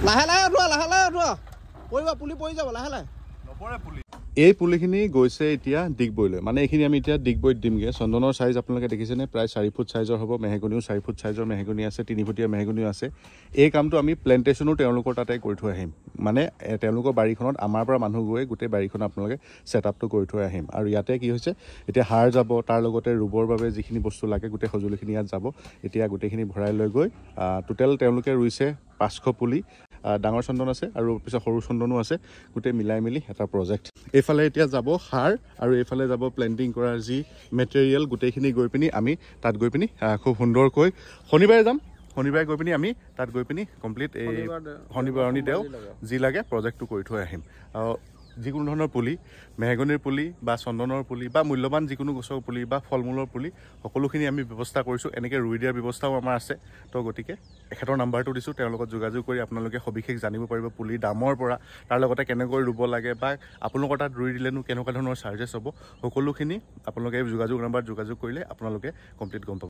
লাহে লাহে উঠোৱা লাহে লাহে উঠোৱা পৰিবা পুলি পৰি যাব লাহে লাহে নপৰে পুলি এই পুলিখিনি গৈছে এতিয়া ডিগবৈলৈ মানে এইখিনি আমি এতিয়া ডিগবৈত দিমগে চন্দনৰ সাইজ আপোনালোকে দেখিছেনে প্ৰায় 4 ফুট সাইজৰ হ'ব মেহগনিও 4 ফুট সাইজৰ মেহগনি আছে 3 ফুটীয়া মেহগনিও আছে এই কামটো আমি প্লেন্টেশনো তেওঁলোকৰ তাতে কৰি থৈ আহিম মানে তেওঁলোকৰ বাৰীখনত আমাৰ পৰা মানুহ গৈ গোটেই বাৰীখন আপোনালোকে সেটআপটো কৰি থৈ আহিম আৰু ইয়াতে কি হৈছে এতিয়া হাড় যাব তাৰ লগতে ৰুবৰ বাবে যিখিনি বস্তু লাগে গোটেই সজুলিখিনি ইয়াত যাব এতিয়া গোটেইখিনি ভৰাই লৈ গৈ টোটেল তেওঁলোকে ৰুইছে 500 পুলি ডাঙৰ চন্দন আছে আৰু পিছত সৰু চন্দনো আছে গোটেই মিলাই মিলি এটা প্ৰজেক্ট এইফালে এতিয়া যাব হাড় আৰু এইফালে যাব প্লেন্টিং কৰাৰ যি মেটেৰিয়েল গোটেইখিনি গৈ পিনি আমি তাত গৈ পিনি খুব সুন্দৰকৈ শনিবাৰে যাম শনিবাৰে গৈ পিনি আমি তাত গৈ পিনি কমপ্লিট এই শনিবাৰণি দেও যি লাগে প্ৰজেক্টটো কৰি থৈ আহিম যিকোনো ধৰণৰ পুলি মেহগনিৰ পুলি বা চন্দনৰ পুলি বা মূল্যৱান যিকোনো গছৰ পুলি বা ফলমূলৰ পুলি সকলোখিনি আমি ব্যৱস্থা কৰিছোঁ এনেকৈ ৰুই দিয়াৰ ব্যৱস্থাও আমাৰ আছে তো গতিকে এখেতৰ নাম্বাৰটো দিছোঁ তেওঁৰ লগত যোগাযোগ কৰি আপোনালোকে সবিশেষ জানিব পাৰিব পুলি দামৰ পৰা তাৰ লগতে কেনেকৈ ৰুব লাগে বা আপোনালোকৰ তাত ৰুই দিলেনো কেনেকুৱা ধৰণৰ চাৰ্জেছ হ'ব সকলোখিনি আপোনালোকে যোগাযোগ নাম্বাৰত যোগাযোগ কৰিলে আপোনালোকে কমপ্লিট গম পাব